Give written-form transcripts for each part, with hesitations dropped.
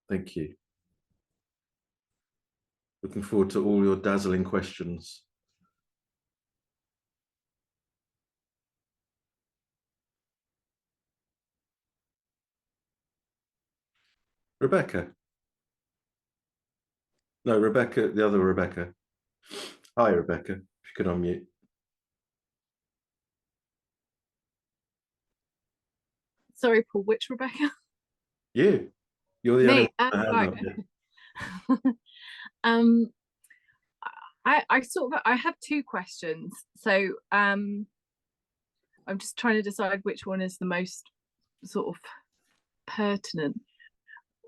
Thank you. Looking forward to all your dazzling questions. Rebecca. No, Rebecca, the other Rebecca. Hi, Rebecca, if you could unmute. Sorry, Paul, which Rebecca? You. You're the Me? only one. I have two questions. So I'm just trying to decide which one is the most sort of pertinent.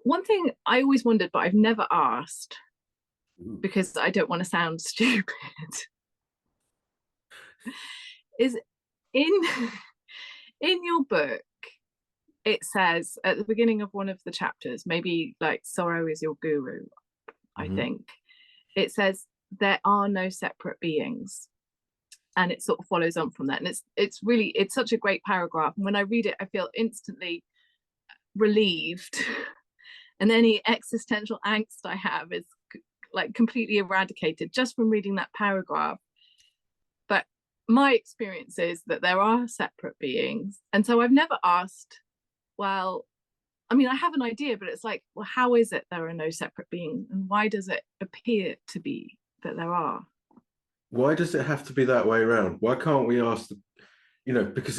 One thing I always wondered, but I've never asked because I don't want to sound stupid, is in your book, it says at the beginning of one of the chapters, maybe like sorrow is your guru, I think, it says there are no separate beings, and it sort of follows on from that, and it's such a great paragraph, and when I read it I feel instantly relieved and any existential angst I have is like completely eradicated just from reading that paragraph. But my experience is that there are separate beings, and so I've never asked, well, I mean, I have an idea, but it's like, well, how is it there are no separate beings, and why does it appear to be that there are? Why does it have to be that way around? Why can't we ask because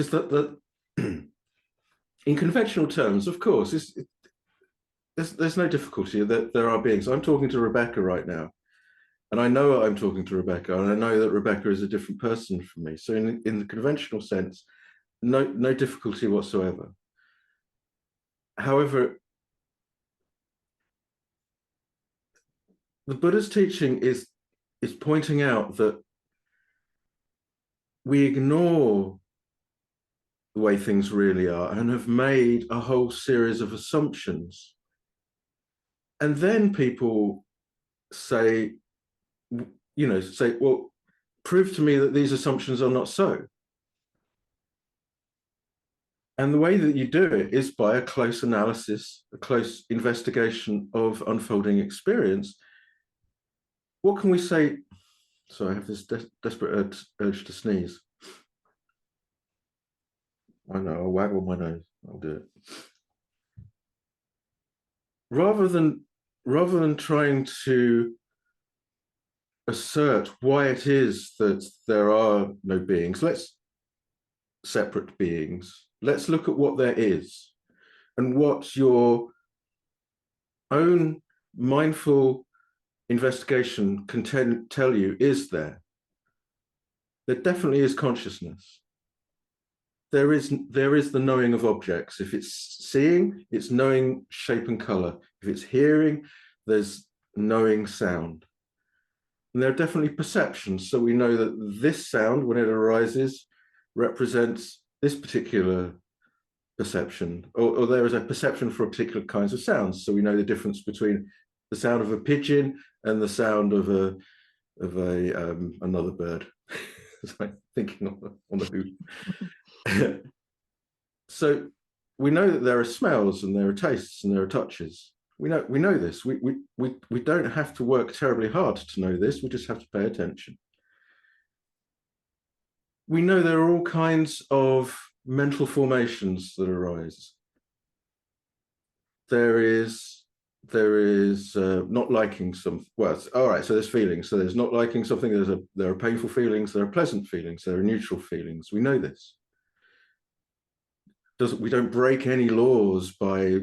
the in conventional terms, of course, there's no difficulty that there are beings. I'm talking to Rebecca right now, and I know I'm talking to Rebecca, and I know that Rebecca is a different person from me. So in the conventional sense, no difficulty whatsoever. However, the Buddha's teaching is pointing out that we ignore the way things really are and have made a whole series of assumptions. And then people say, well, prove to me that these assumptions are not so. And the way that you do it is by a close analysis, a close investigation of unfolding experience. What can we say? So I have this desperate urge to sneeze. I know, I'll waggle my nose. I'll do it. Rather than trying to assert why it is that there are no beings, separate beings, let's look at what there is and what your own mindful investigation can tell you is there. There definitely is consciousness. There is the knowing of objects. If it's seeing, it's knowing shape and color. If it's hearing, there's knowing sound. And there are definitely perceptions. So we know that this sound, when it arises, represents this particular perception, or there is a perception for particular kinds of sounds. So we know the difference between the sound of a pigeon and the sound of another bird. So I'm thinking on the hoop. So we know that there are smells and there are tastes and there are touches. We know this. We don't have to work terribly hard to know this. We just have to pay attention. We know there are all kinds of mental formations that arise. There is not liking some. Well, all right. So there's feelings. So there's not liking something. There are painful feelings. There are pleasant feelings. There are neutral feelings. We know this. We don't break any laws by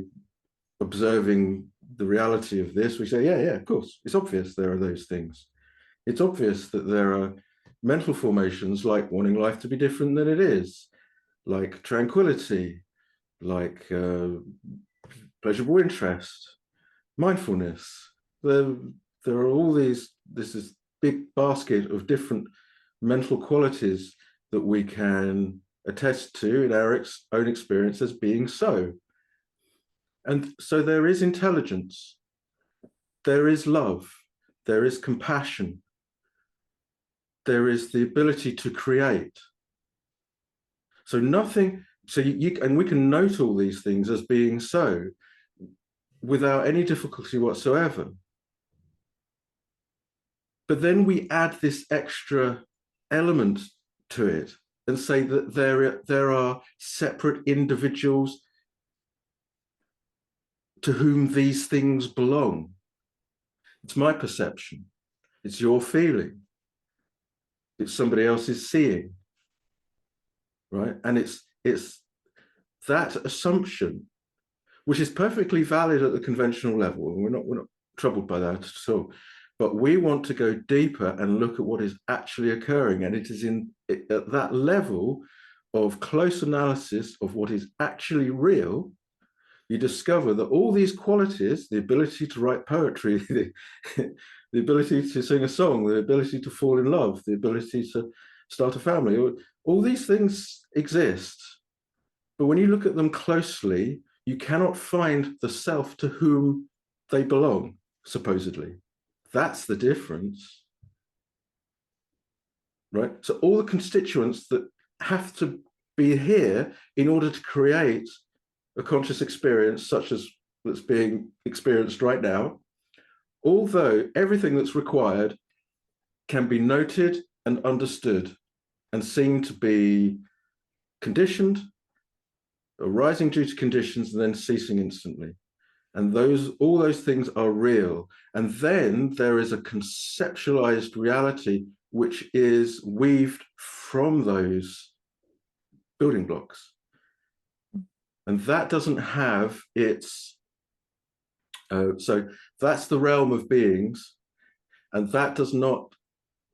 observing the reality of this. We say, yeah, of course, it's obvious there are those things. It's obvious that there are mental formations like wanting life to be different than it is, like tranquility, like pleasurable interest, mindfulness. There are all these, this is big basket of different mental qualities that we can attest to in our own experience as being so. And so there is intelligence, there is love, there is compassion, there is the ability to create. So nothing, and we can note all these things as being so. without any difficulty whatsoever. But then we add this extra element to it and say that there are separate individuals to whom these things belong. It's my perception. It's your feeling. It's somebody else's seeing. Right? And it's that assumption, which is perfectly valid at the conventional level, and we're not troubled by that at all. But we want to go deeper and look at what is actually occurring. And it is at that level of close analysis of what is actually real, you discover that all these qualities, the ability to write poetry, the ability to sing a song, the ability to fall in love, the ability to start a family, all these things exist. But when you look at them closely, you cannot find the self to whom they belong, supposedly. That's the difference, right? So all the constituents that have to be here in order to create a conscious experience such as that's being experienced right now, although everything that's required can be noted and understood and seen to be conditioned, arising due to conditions and then ceasing instantly. And all those things are real. And then there is a conceptualized reality which is weaved from those building blocks. And that doesn't have its, so that's the realm of beings, and that does not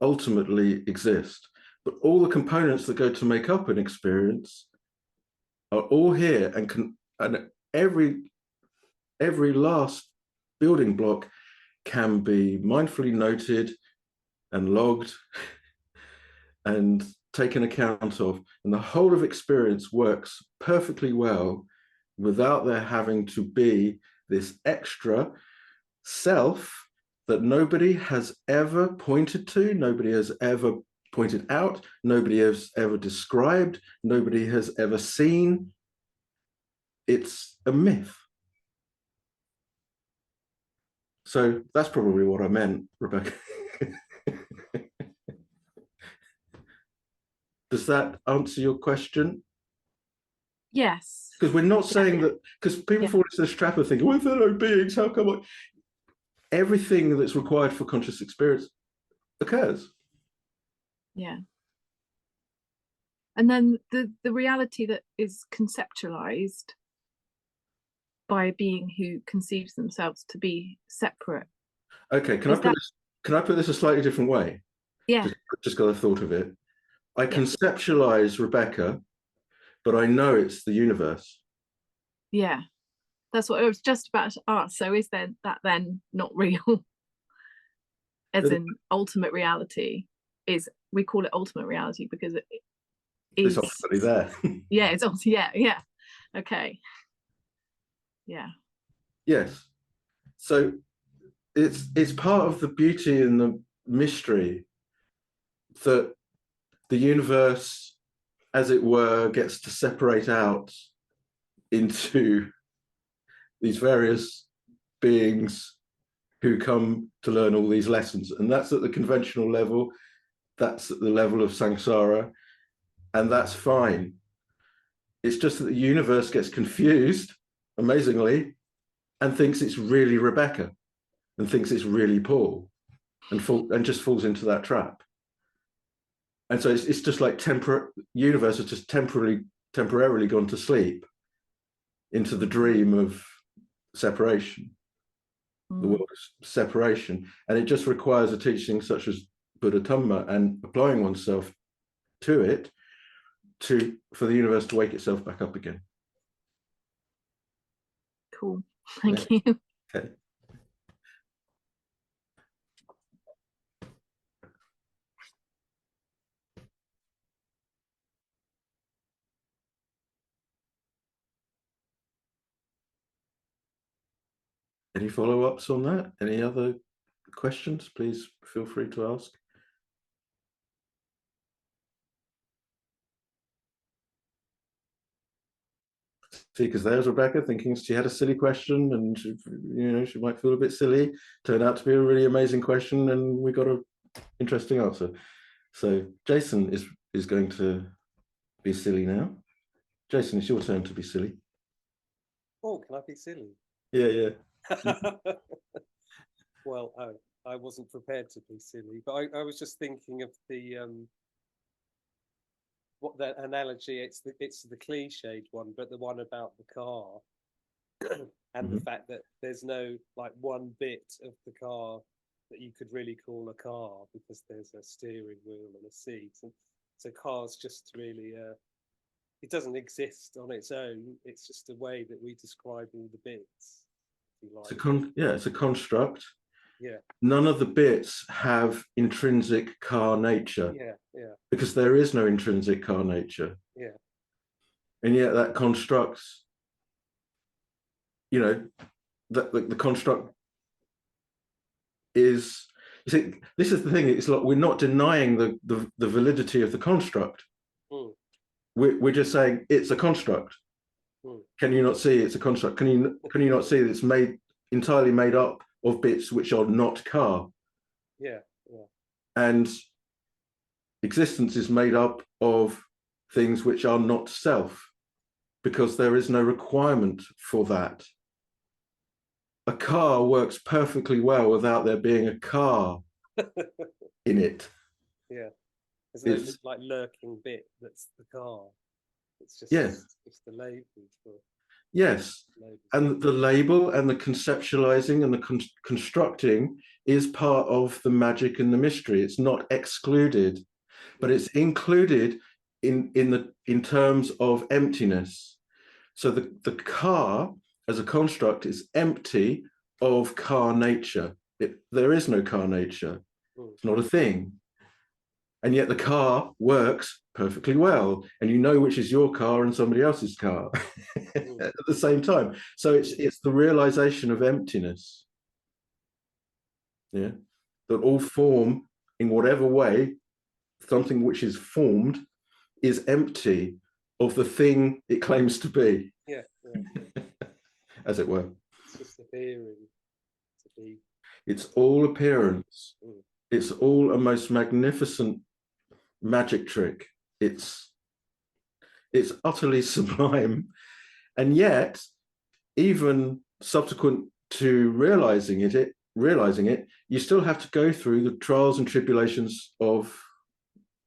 ultimately exist. But all the components that go to make up an experience are all here, and every last building block can be mindfully noted and logged and taken account of. And the whole of experience works perfectly well without there having to be this extra self that nobody has ever pointed to, nobody has ever pointed out, nobody has ever described, nobody has ever seen. It's a myth. So that's probably what I meant, Rebecca. Does that answer your question? Yes. Because we're not saying that, because people fall into this trap of thinking, well, if there are no beings, how come everything that's required for conscious experience occurs. Yeah. And then the reality that is conceptualized by a being who conceives themselves to be separate. Okay, can I put this a slightly different way? Yeah. Just got a thought of it. I conceptualize Rebecca, but I know it's the universe. Yeah. That's what I was just about to ask. So is that then not real? As in ultimate reality we call it ultimate reality because it's ultimately there. Yeah, it's also yeah. Okay. Yeah. Yes. So it's part of the beauty and the mystery that the universe, as it were, gets to separate out into these various beings who come to learn all these lessons. And that's at the conventional level, that's at the level of samsara, and that's fine. It's just that the universe gets confused, amazingly, and thinks it's really Rebecca, and thinks it's really Paul, and just falls into that trap. And so it's just like universe has just temporarily gone to sleep into the dream of separation, the world of separation. And it just requires a teaching such as Buddha Dhamma and applying oneself to it for the universe to wake itself back up again. Cool. Thank you. Okay. Any follow-ups on that? Any other questions? Please feel free to ask. See, because there's Rebecca thinking she had a silly question, and she, she might feel a bit silly. Turned out to be a really amazing question, and we got an interesting answer. So Jason is going to be silly now. Jason, it's your turn to be silly. Oh, can I be silly? Yeah. Well, I wasn't prepared to be silly, but I was just thinking of the what that analogy. It's the cliched one, but the one about the car and the fact that there's no like one bit of the car that you could really call a car, because there's a steering wheel and a seat, and so cars just really it doesn't exist on its own. It's just a way that we describe all the bits, if you like. It's a construct. Yeah. None of the bits have intrinsic car nature. Yeah. Because there is no intrinsic car nature. Yeah. And yet that constructs, that the construct is, you see, this is the thing, it's like we're not denying the validity of the construct. We're just saying it's a construct. Can you not see it's a construct? Can you not see that it's entirely made up of bits which are not car? Yeah. And existence is made up of things which are not self, because there is no requirement for that. A car works perfectly well without there being a car in it. Yeah. There's no like lurking bit that's the car. It's just it's the label for. Yes. And the label and the conceptualizing and the constructing is part of the magic and the mystery. It's not excluded, but it's included in terms of emptiness. So the car as a construct is empty of car nature. There is no car nature. It's not a thing. And yet the car works perfectly well, and you know which is your car and somebody else's car at the same time. So it's the realization of emptiness. Yeah, that all form, in whatever way, something which is formed is empty of the thing it claims to be. Yeah. As it were. It's just appearing to be. It's all appearance. It's all a most magnificent magic trick. It's utterly sublime. And yet, even subsequent to realizing it, you still have to go through the trials and tribulations of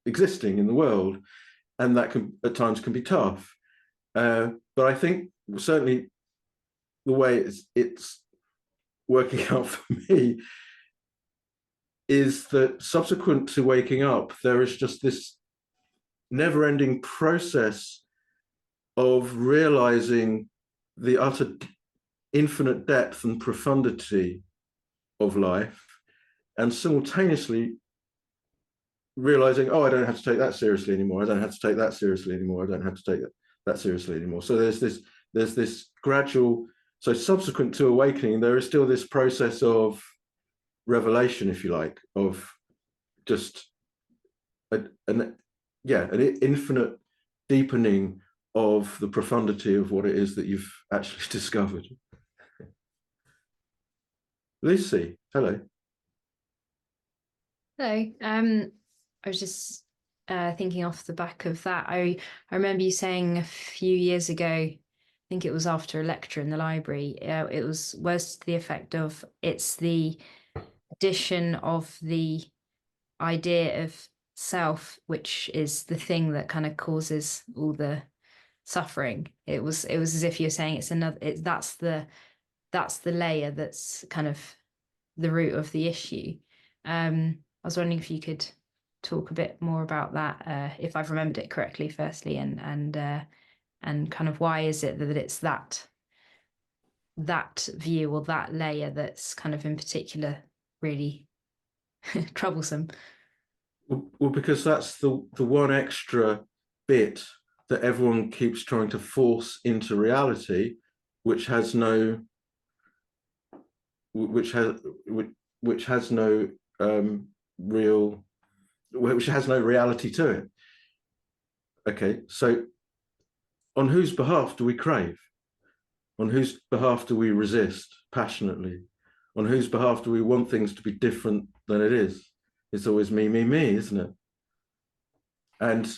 existing in the world, and that can at times can be tough. But I think certainly the way it's working out for me is that subsequent to waking up, there is just this never-ending process of realizing the utter infinite depth and profundity of life, and simultaneously realizing, oh, I don't have to take that seriously anymore. I don't have to take that seriously anymore. I don't have to take that seriously anymore. So there's this gradual. So subsequent to awakening, there is still this process of revelation, if you like, of just an infinite deepening of the profundity of what it is that you've actually discovered. Lucy, hello. Hello. I was just thinking off the back of that. I remember you saying a few years ago, I think it was after a lecture in the library, it was to the effect of it's the addition of the idea of self, which is the thing that kind of causes all the suffering. It was as if you're saying that's the layer that's kind of the root of the issue. I was wondering if you could talk a bit more about that, if I've remembered it correctly, firstly, and kind of why is it that it's that view or that layer that's kind of in particular really troublesome. Well, because that's the one extra bit that everyone keeps trying to force into reality, which has no reality to it. Okay, so on whose behalf do we crave? On whose behalf do we resist passionately? On whose behalf do we want things to be different than it is? It's always me, me, me, isn't it? And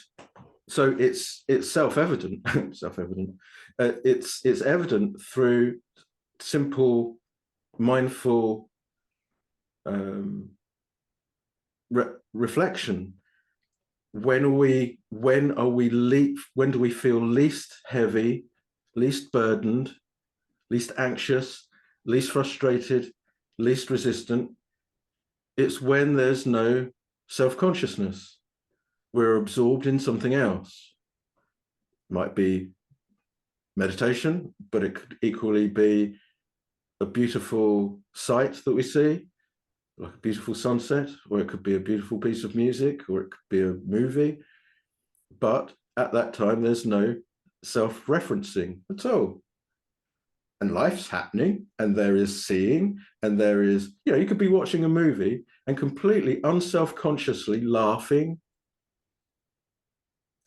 so it's self-evident, self-evident. It's evident through simple, mindful reflection. When do we feel least heavy, least burdened, least anxious, least frustrated, least resistant? It's when there's no self-consciousness. We're absorbed in something else. Might be meditation, but it could equally be a beautiful sight that we see, like a beautiful sunset, or it could be a beautiful piece of music, or it could be a movie. But at that time, there's no self-referencing at all. And life's happening, and there is seeing, and there is, you could be watching a movie and completely unself-consciously laughing,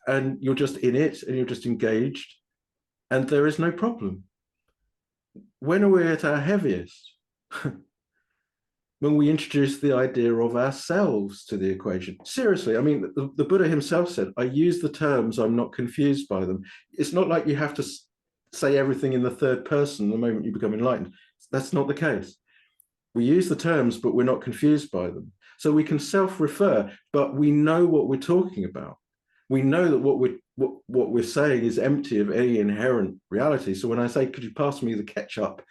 and you're just in it, and you're just engaged, and there is no problem. When are we at our heaviest? When we introduce the idea of ourselves to the equation. Seriously, I mean, the Buddha himself said, I use the terms, I'm not confused by them. It's not like you have to say everything in the third person the moment you become enlightened. That's not the case. We use the terms, but we're not confused by them. So we can self-refer, but we know what we're talking about. We know that what we're saying is empty of any inherent reality. So when I say, could you pass me the ketchup?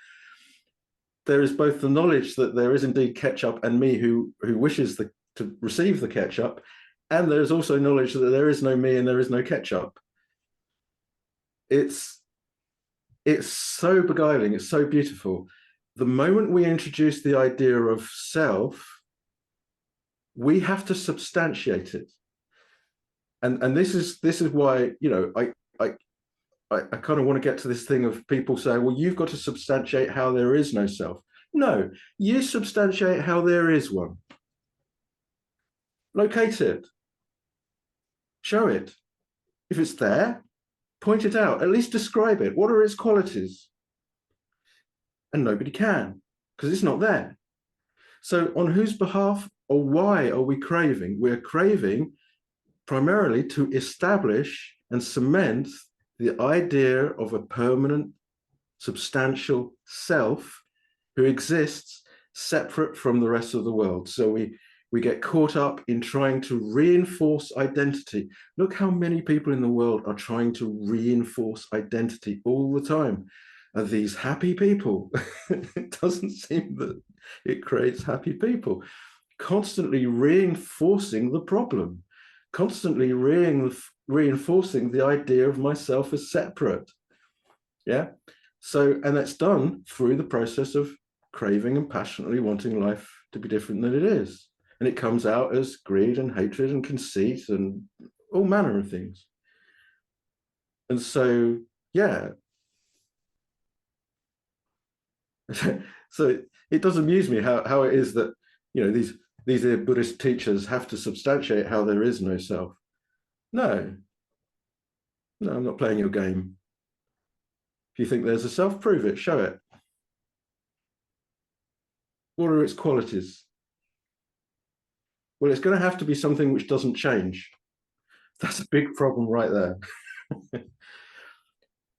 There is both the knowledge that there is indeed ketchup and me who wishes to receive the ketchup, and there's also knowledge that there is no me and there is no ketchup. It's so beguiling, it's so beautiful. The moment we introduce the idea of self, we have to substantiate it. And this is why, I kind of want to get to this thing of people saying, well, you've got to substantiate how there is no self. No, you substantiate how there is one. Locate it. Show it. If it's there, point it out. At least describe it. What are its qualities? And nobody can, because it's not there. So on whose behalf or why are we craving? We're craving primarily to establish and cement the idea of a permanent, substantial self who exists separate from the rest of the world. So we get caught up in trying to reinforce identity. Look how many people in the world are trying to reinforce identity all the time. Are these happy people? It doesn't seem that it creates happy people. Constantly reinforcing the problem, constantly reinforcing the idea of myself as separate. Yeah. So, and that's done through the process of craving and passionately wanting life to be different than it is. And it comes out as greed and hatred and conceit and all manner of things. And so, yeah. So it does amuse me how it is that, these Buddhist teachers have to substantiate how there is no self. No, I'm not playing your game. If you think there's a self, prove it, show it. What are its qualities? Well, it's going to have to be something which doesn't change. That's a big problem right there.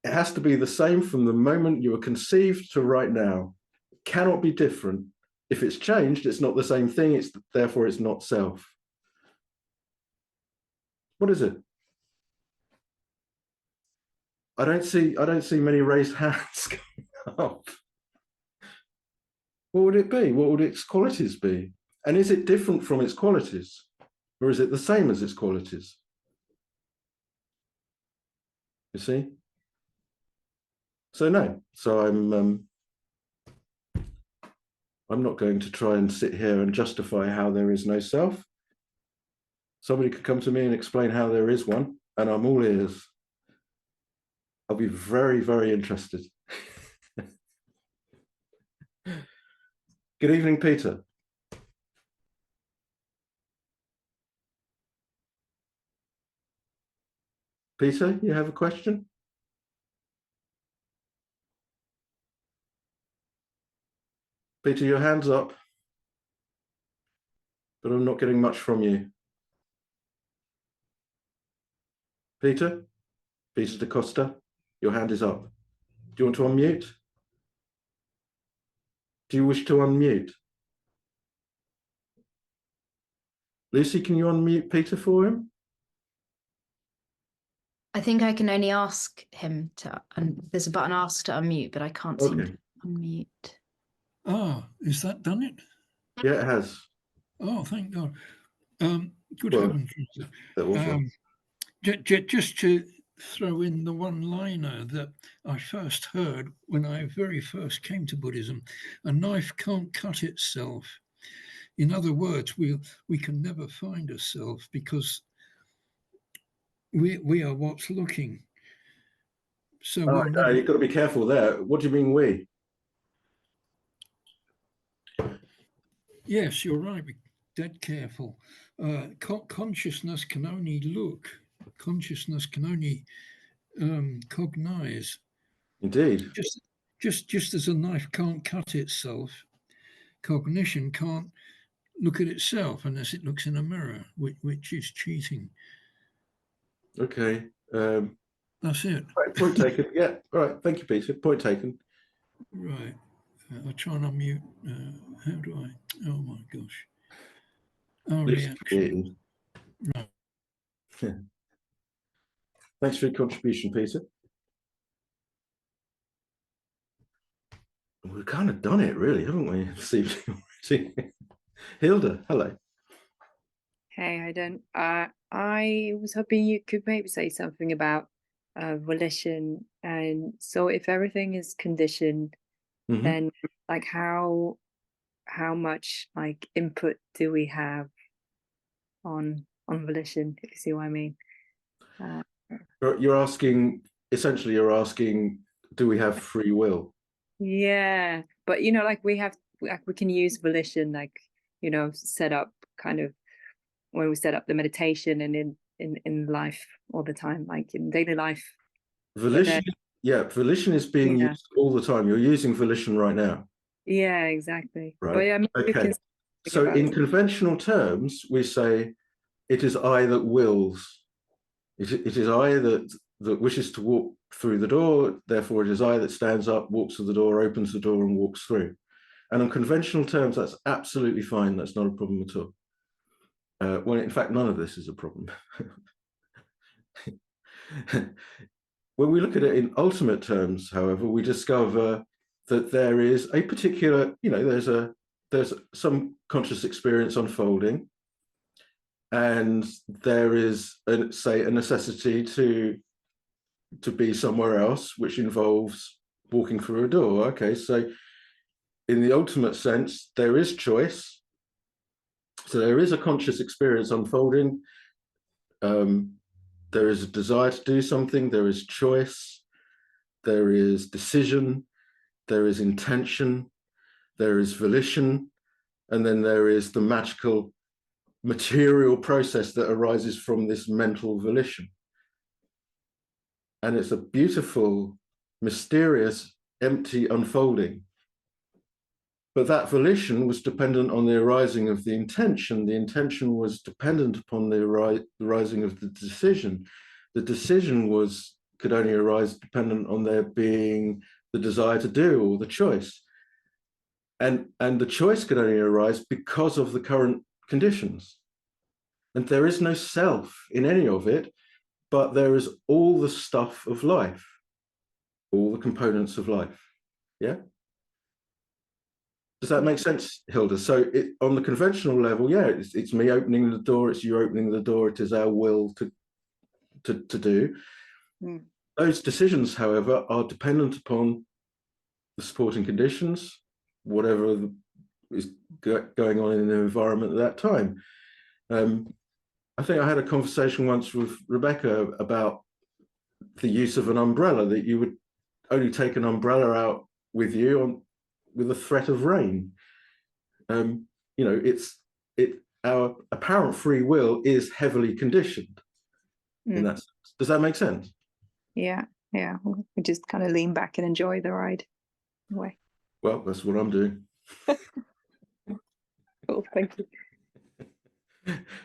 It has to be the same from the moment you were conceived to right now. It cannot be different. If it's changed, it's not the same thing. Therefore it's not self. What is it? I don't see many raised hands coming up. What would it be? What would its qualities be? And is it different from its qualities? Or is it the same as its qualities? You see? So no. So I'm not going to try and sit here and justify how there is no self. Somebody could come to me and explain how there is one, and I'm all ears. I'll be very, very interested. Good evening, Peter. Peter, you have a question? Peter, your hand's up, but I'm not getting much from you. Peter? Peter da Costa, your hand is up. Do you want to unmute? Do you wish to unmute? Lucy, can you unmute Peter for him? I think I can only ask him to, and there's a button ask to unmute, but I can't seem to unmute. Ah, is that done it? Yeah, it has. Oh, thank God. Good Well, heavens. that was one. Just to throw in the one-liner that I first heard when I very first came to Buddhism, a knife can't cut itself. In other words, we can never find ourselves because we are what's looking. So Oh, no, you've got to be careful there. What do you mean we? Yes, you're right. Be dead careful. Consciousness can only look. Consciousness can only cognize. Indeed. Just as a knife can't cut itself, cognition can't look at itself unless it looks in a mirror, which is cheating. Okay. That's it. Right, point taken. Yeah. All right. Thank you, Peter. Point taken. Right. I'll try and unmute. How do I? Oh my gosh. Oh, reaction. Right. Yeah. Thanks for your contribution, Peter. We've kind of done it, really, haven't we, this evening already? Hilda, hello. Hey, I don't. I was hoping you could maybe say something about volition, and so if everything is conditioned, then like how much like input do we have on volition? If you see what I mean. You're asking, essentially, you're asking, do we have free will? Yeah, but you know, like we can use volition, like, you know, set up kind of when we set up the meditation and in life all the time, like in daily life. Volition, yeah, volition is being used all the time. You're using volition right now. Yeah, exactly. Right. But yeah, okay. So in conventional terms, we say it is I that wills. It is I that wishes to walk through the door. Therefore, it is I that stands up, walks to the door, opens the door, and walks through. And on conventional terms, that's absolutely fine. That's not a problem at all. Well, in fact, none of this is a problem. When we look at it in ultimate terms, however, we discover that there is a particular, you know, there's some conscious experience unfolding, and there is, say, a necessity to be somewhere else, which involves walking through a door. Okay, so in the ultimate sense, there is choice. So there is a conscious experience unfolding. There is a desire to do something. There is choice. There is decision. There is intention. There is volition. And then there is the magical material process that arises from this mental volition. And it's a beautiful, mysterious, empty unfolding. But that volition was dependent on the arising of the intention. The intention was dependent upon the arising of the decision. The decision could only arise dependent on there being the desire to do, or the choice. And the choice could only arise because of the current conditions. And there is no self in any of it, but there is all the stuff of life, all the components of life. Yeah? Does that make sense, Hilda? So on the conventional level, yeah, it's me opening the door, it's you opening the door, it is our will to do. Those decisions, however, are dependent upon the supporting conditions, whatever is going on in the environment at that time. I think I had a conversation once with Rebecca about the use of an umbrella, that you would only take an umbrella out with you with the threat of rain. You know, our apparent free will is heavily conditioned in that sense. Does that make sense? Yeah. We just kind of lean back and enjoy the ride. Anyway. Well, that's what I'm doing. Cool, thank you.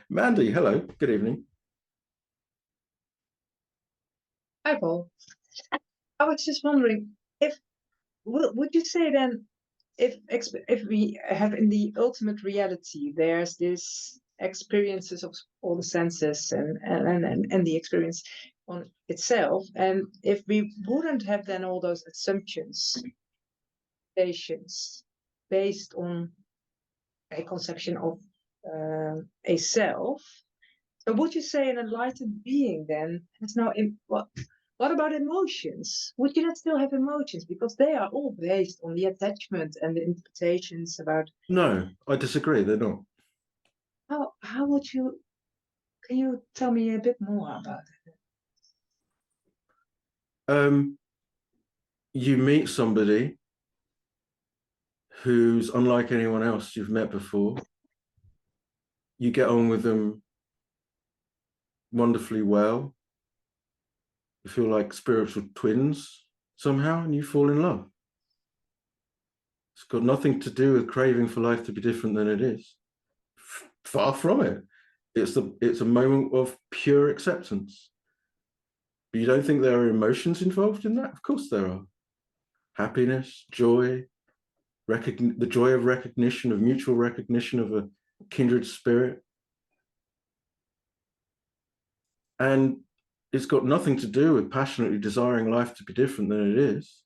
Mandy, hello, good evening. Hi, Paul. I was just wondering if would you say then if we have in the ultimate reality there's this experiences of all the senses and the experience on itself, and if we wouldn't have then all those assumptions, based on a conception of a self, so would you say an enlightened being then has no what about emotions? Would you not still have emotions? Because they are all based on the attachment and the interpretations about. No, I disagree. They're not. How would you? Can you tell me a bit more about it? You meet somebody who's unlike anyone else you've met before. You get on with them wonderfully well. You feel like spiritual twins somehow, and you fall in love. It's got nothing to do with craving for life to be different than it is. Far from it. It's a moment of pure acceptance. But you don't think there are emotions involved in that? Of course there are. Happiness, joy, the joy of recognition, of mutual recognition of a kindred spirit. And it's got nothing to do with passionately desiring life to be different than it is.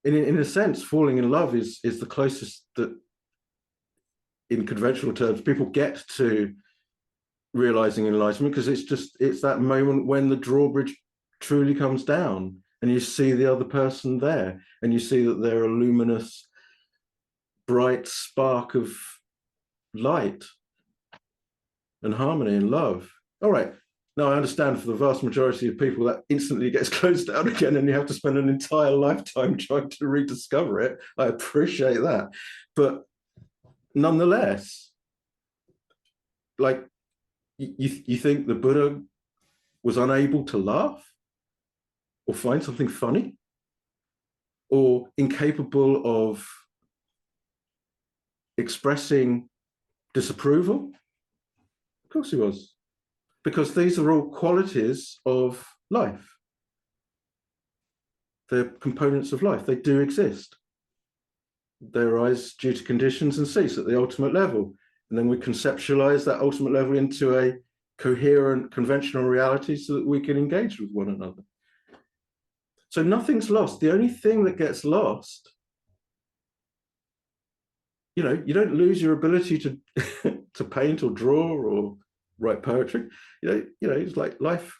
In a sense, falling in love is the closest that, in conventional terms, people get to realizing enlightenment, because it's that moment when the drawbridge truly comes down and you see the other person there, and you see that they're a luminous, bright spark of light and harmony and love. All right. Now, I understand for the vast majority of people that instantly gets closed down again and you have to spend an entire lifetime trying to rediscover it. I appreciate that. But nonetheless, like, you think the Buddha was unable to laugh or find something funny or incapable of expressing disapproval? Of course he was. Because these are all qualities of life. They're components of life. They do exist. They arise due to conditions and cease at the ultimate level. And then we conceptualize that ultimate level into a coherent, conventional reality so that we can engage with one another. So nothing's lost. The only thing that gets lost, you don't lose your ability to, to paint or draw or write poetry. It's like life,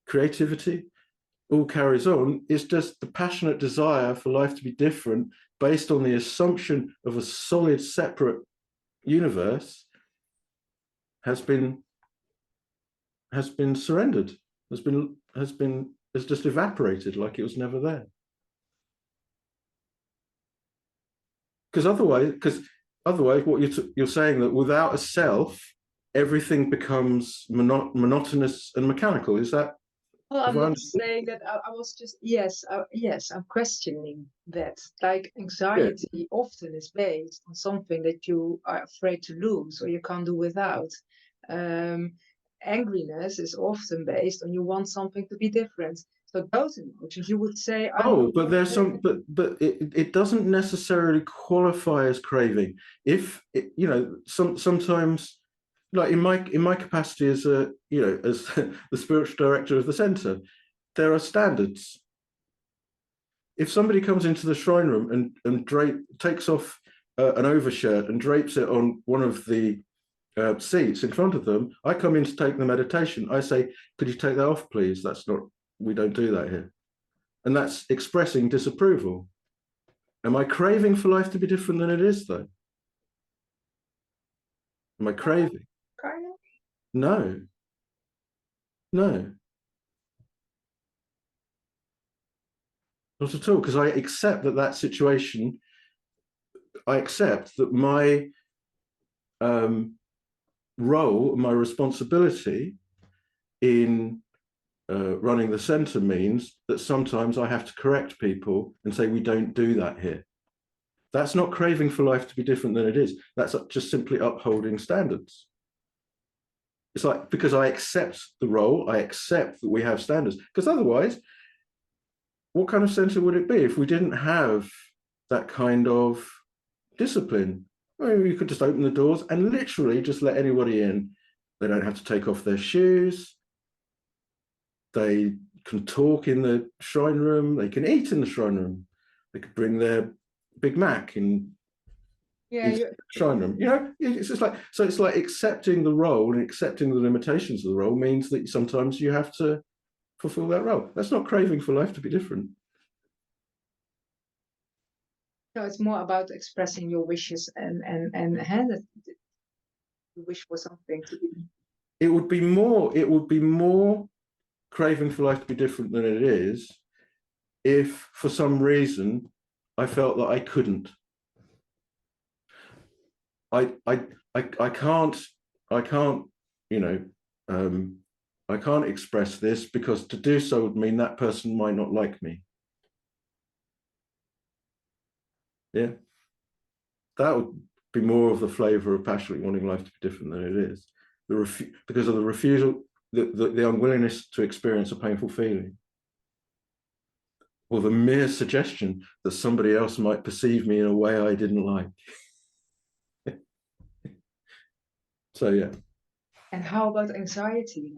creativity, all carries on. It's just the passionate desire for life to be different based on the assumption of a solid, separate universe has surrendered, has just evaporated like it was never there. Because otherwise, what you're saying, that without a self, everything becomes monotonous and mechanical. Is that? Well, I'm not saying that. I was just, yes, I'm questioning that. Like, anxiety often is based on something that you are afraid to lose or you can't do without. Angriness is often based on you want something to be different. So those emotions, you would say. But there's some, but it doesn't necessarily qualify as craving. If sometimes, like in my capacity as as the spiritual director of the center, there are standards. If somebody comes into the shrine room and takes off an overshirt and drapes it on one of the seats in front of them, I come in to take the meditation. I say, could you take that off, please? We don't do that here. And that's expressing disapproval. Am I craving for life to be different than it is, though? Am I craving? No. Not at all, because I accept that situation, I accept that my role, my responsibility in running the center means that sometimes I have to correct people and say, we don't do that here. That's not craving for life to be different than it is. That's just simply upholding standards. It's like, because I accept the role, I accept that we have standards. Because otherwise, what kind of center would it be if we didn't have that kind of discipline? Well, you could just open the doors and literally just let anybody in. They don't have to take off their shoes. They can talk in the shrine room. They can eat in the shrine room. They could bring their Big Mac and eat in the shrine room. You know, it's just like, so it's like accepting the role and accepting the limitations of the role means that sometimes you have to fulfill that role. That's not craving for life to be different. So it's more about expressing your wishes and that you wish for something to be. It would be more craving for life to be different than it is if for some reason I felt that I couldn't. I can't, you know, I can't express this because to do so would mean that person might not like me. Yeah, that would be more of the flavor of passionately wanting life to be different than it is. Because of the refusal, the unwillingness to experience a painful feeling, or the mere suggestion that somebody else might perceive me in a way I didn't like. So yeah. And how about anxiety?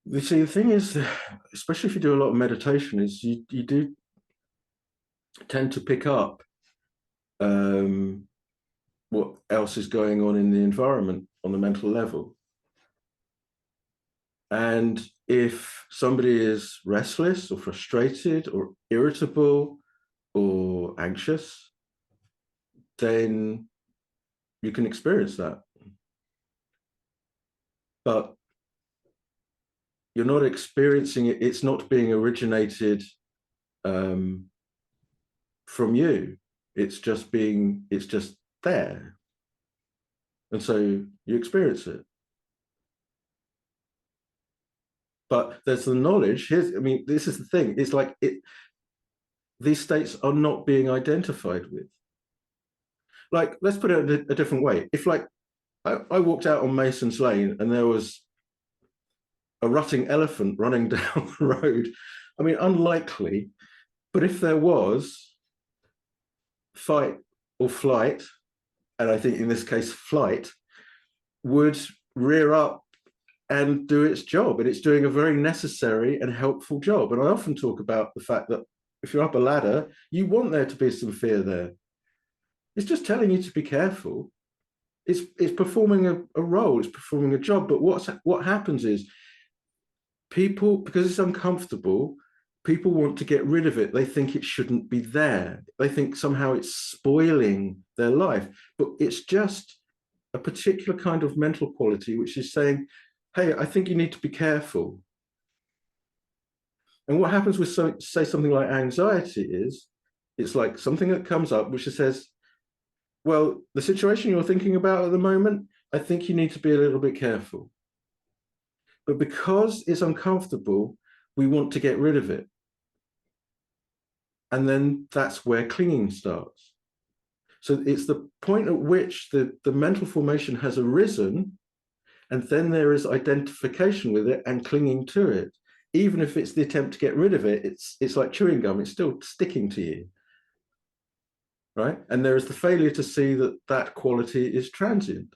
You see, the thing is, especially if you do a lot of meditation, is you do tend to pick up what else is going on in the environment on the mental level. And if somebody is restless or frustrated or irritable or anxious, then you can experience that. But you're not experiencing it, it's not being originated from you. It's just there. And so you experience it. But there's the knowledge. I mean, this is the thing. It's like these states are not being identified with. Like, let's put it a different way. If like I walked out on Mason's Lane and there was a rutting elephant running down the road, I mean, unlikely, but if there was, fight or flight, and I think in this case, flight, would rear up and do its job. And it's doing a very necessary and helpful job. And I often talk about the fact that if you're up a ladder, you want there to be some fear there. It's just telling you to be careful. It's performing a role, it's performing a job. But what happens is people, because it's uncomfortable, people want to get rid of it. They think it shouldn't be there. They think somehow it's spoiling their life. But it's just a particular kind of mental quality, which is saying, hey, I think you need to be careful. And what happens with, say, something like anxiety is, it's like something that comes up which says, well, the situation you're thinking about at the moment, I think you need to be a little bit careful. But because it's uncomfortable, we want to get rid of it. And then that's where clinging starts. So it's the point at which the mental formation has arisen, and then there is identification with it and clinging to it. Even if it's the attempt to get rid of it, it's like chewing gum, it's still sticking to you. Right? And there is the failure to see that that quality is transient.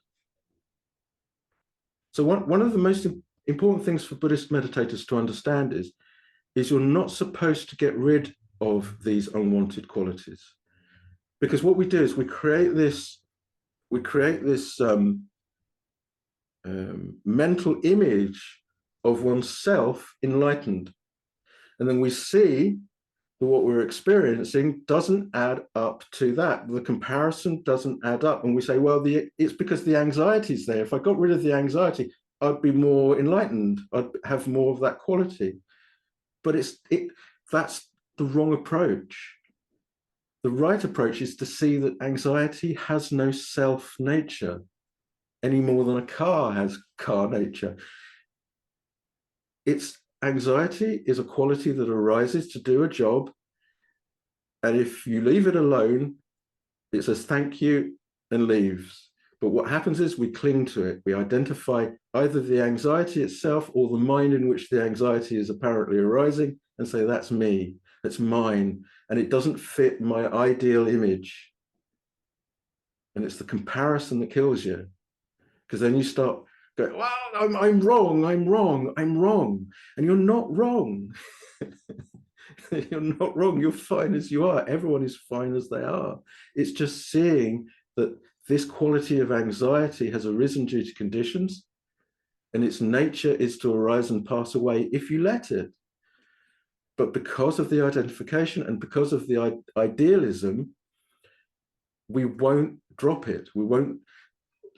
So one of the most important things for Buddhist meditators to understand is you're not supposed to get rid of these unwanted qualities. Because what we do is we create this mental image of oneself enlightened. And then we see that what we're experiencing doesn't add up to that. The comparison doesn't add up. And we say, well, it's because the anxiety is there. If I got rid of the anxiety, I'd be more enlightened. I'd have more of that quality. But that's the wrong approach. The right approach is to see that anxiety has no self nature any more than a car has car nature. Anxiety is a quality that arises to do a job, And if you leave it alone, it says thank you and leaves. But what happens is we cling to it. We identify either the anxiety itself or the mind in which the anxiety is apparently arising and say, that's me, that's mine, and it doesn't fit my ideal image. And it's the comparison that kills you, because then you start going, well, I'm wrong, I'm wrong, I'm wrong. And you're not wrong. You're not wrong. You're fine as you are. Everyone is fine as they are. It's just seeing that this quality of anxiety has arisen due to conditions, and its nature is to arise and pass away if you let it. But because of the identification and because of the idealism, we won't drop it. We won't.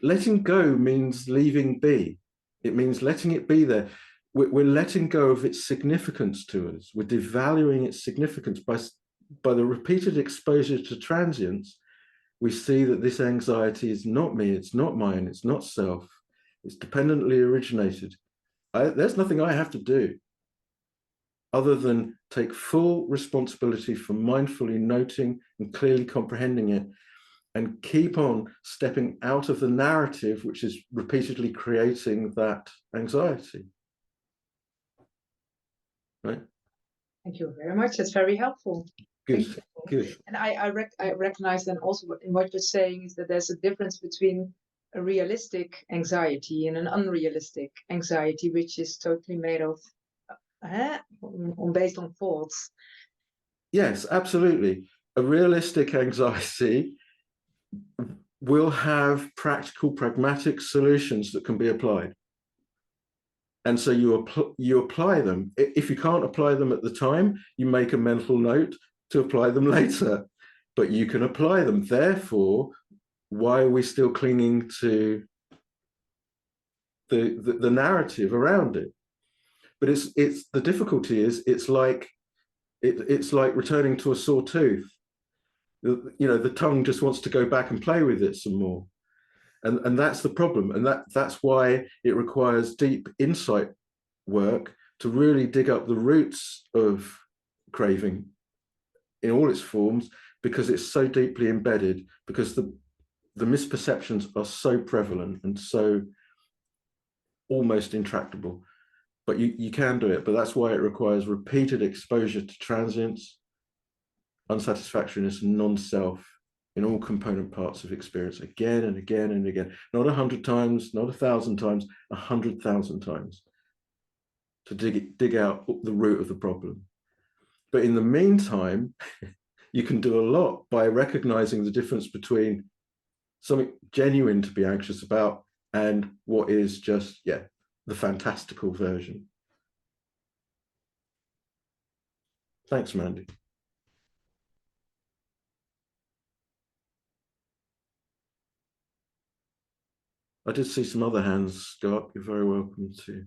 Letting go means leaving be. It means letting it be there. We're letting go of its significance to us. We're devaluing its significance by the repeated exposure to transience. We see that this anxiety is not me, it's not mine, it's not self, it's dependently originated. There's nothing I have to do other than take full responsibility for mindfully noting and clearly comprehending it, and keep on stepping out of the narrative which is repeatedly creating that anxiety. Right? Thank you very much. That's very helpful. Good, good. And I recognize then also in what you're saying is that there's a difference between a realistic anxiety and an unrealistic anxiety, which is totally made of based on thoughts. Yes, absolutely. A realistic anxiety will have practical, pragmatic solutions that can be applied. And so you apply them. If you can't apply them at the time, you make a mental note to apply them later, but you can apply them. Therefore, why are we still clinging to the narrative around it? But it's the difficulty is it's like returning to a sore tooth. You know, the tongue just wants to go back and play with it some more. And that's the problem. And that's why it requires deep insight work to really dig up the roots of craving in all its forms, because it's so deeply embedded, because the misperceptions are so prevalent and so almost intractable. But you can do it, but that's why it requires repeated exposure to transience, unsatisfactoriness, and non-self in all component parts of experience, again and again and again. Not 100 times, not 1,000 times, 100,000 times, to dig out the root of the problem. But in the meantime, you can do a lot by recognizing the difference between something genuine to be anxious about and what is just, the fantastical version. Thanks, Mandy. I did see some other hands go up. You're very welcome to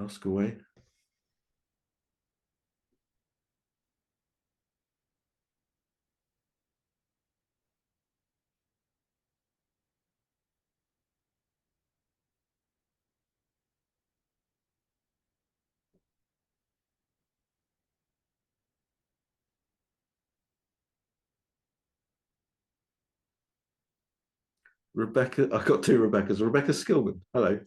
ask away. Rebecca, I've got two Rebeccas. Rebecca Skillman, hello.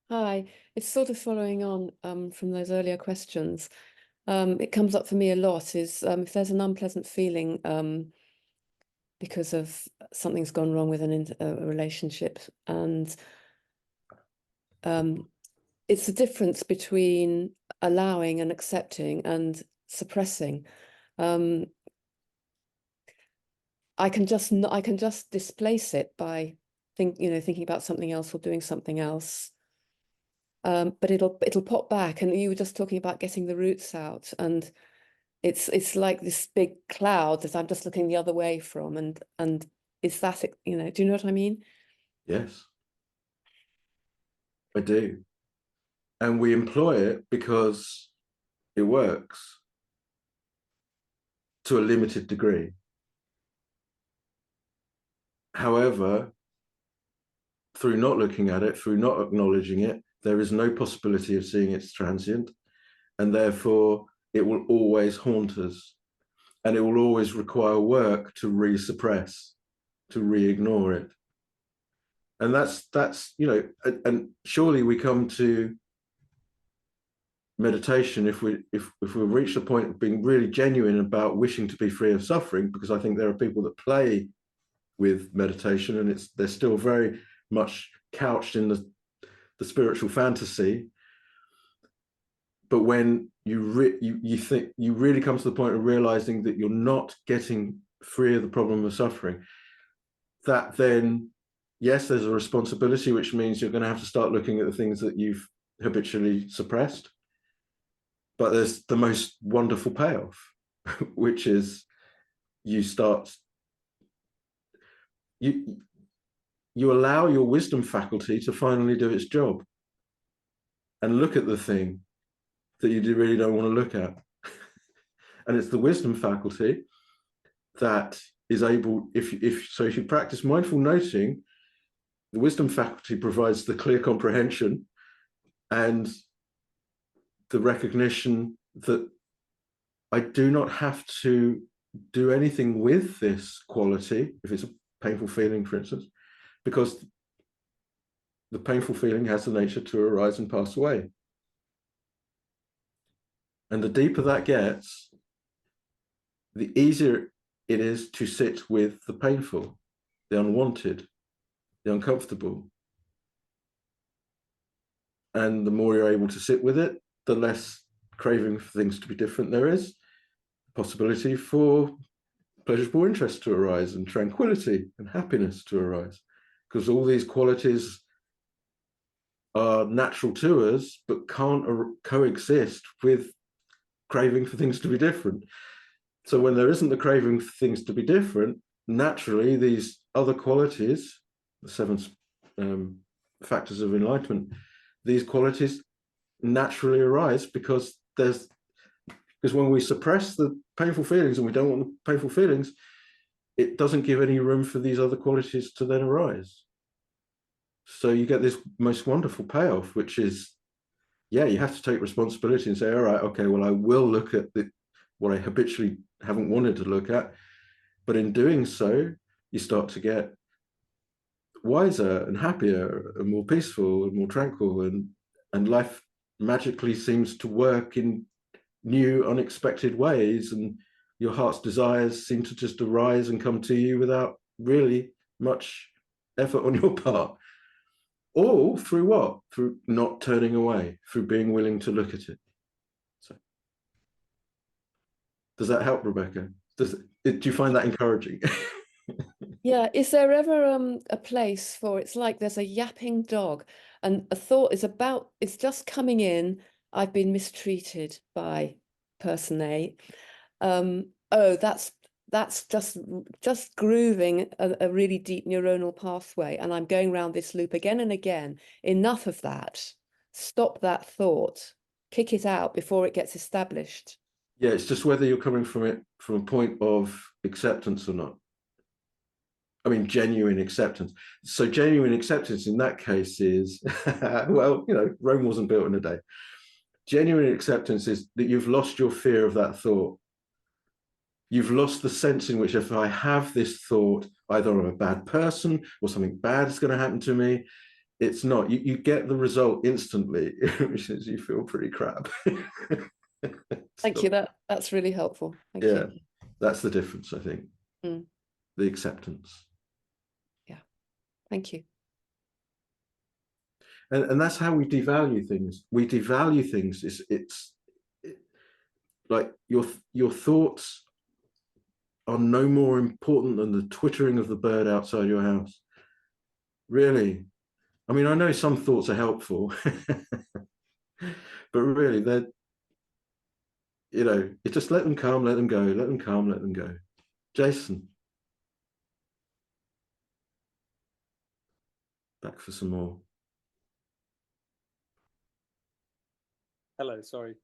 Hi, it's sort of following on from those earlier questions. It comes up for me a lot is if there's an unpleasant feeling because of something's gone wrong with a relationship, and it's the difference between allowing and accepting and suppressing. I can just displace it by thinking about something else or doing something else. But it'll pop back, and you were just talking about getting the roots out, and it's like this big cloud that I'm just looking the other way from, and is that, do you know what I mean? Yes, I do. And we employ it because it works to a limited degree. However, through not looking at it, through not acknowledging it, there is no possibility of seeing it's transient. and therefore it will always haunt us, and it will always require work to re-suppress, to re-ignore it. And that's you know, and surely we come to meditation if we reach the point of being really genuine about wishing to be free of suffering, because I think there are people that play with meditation and they're still very much couched in the spiritual fantasy. But when you think you really come to the point of realizing that you're not getting free of the problem of suffering, that then, yes, there's a responsibility, which means you're going to have to start looking at the things that you've habitually suppressed. But there's the most wonderful payoff, which is you allow your wisdom faculty to finally do its job and look at the thing that you really don't want to look at. And it's the wisdom faculty that is able, if you practice mindful noting, the wisdom faculty provides the clear comprehension and the recognition that I do not have to do anything with this quality, if it's a painful feeling, for instance, because the painful feeling has the nature to arise and pass away. And the deeper that gets, the easier it is to sit with the painful, the unwanted, the uncomfortable. And the more you're able to sit with it, the less craving for things to be different there is. Possibility for pleasurable interest to arise and tranquility and happiness to arise. Because all these qualities are natural to us, but can't coexist with craving for things to be different. So when there isn't the craving for things to be different, naturally these other qualities, the 7 factors of enlightenment, these qualities naturally arise because when we suppress the painful feelings and we don't want the painful feelings, it doesn't give any room for these other qualities to then arise. So you get this most wonderful payoff, which is, yeah, you have to take responsibility and say, all right, okay, well, I will look at what I habitually haven't wanted to look at. But in doing so, you start to get wiser and happier and more peaceful and more tranquil, and life magically seems to work in new, unexpected ways, and your heart's desires seem to just arise and come to you without really much effort on your part. All through what? Through not turning away, through being willing to look at it. So, does that help, Rebecca? Do you find that encouraging? Yeah, is there ever a place for, it's like there's a yapping dog and a thought is it's just coming in, I've been mistreated by person A. Oh, that's just grooving a really deep neuronal pathway, and I'm going around this loop again and again. Enough of that. Stop that thought. Kick it out before it gets established. Yeah, it's just whether you're coming from it from a point of acceptance or not. I mean, genuine acceptance. So genuine acceptance in that case is, well, Rome wasn't built in a day. Genuine acceptance is that you've lost your fear of that thought. You've lost the sense in which if I have this thought, either I'm a bad person or something bad is going to happen to me. It's not. You get the result instantly, which is you feel pretty crap. Thank you. That's really helpful. Thank you. That's the difference, I think. Mm. The acceptance. Yeah. Thank you. And that's how we devalue things. We devalue things. It's like your thoughts are no more important than the twittering of the bird outside your house. Really. I mean, I know some thoughts are helpful, but really you just let them come, let them go, let them come, let them go. Jason. Back for some more. Hello, sorry.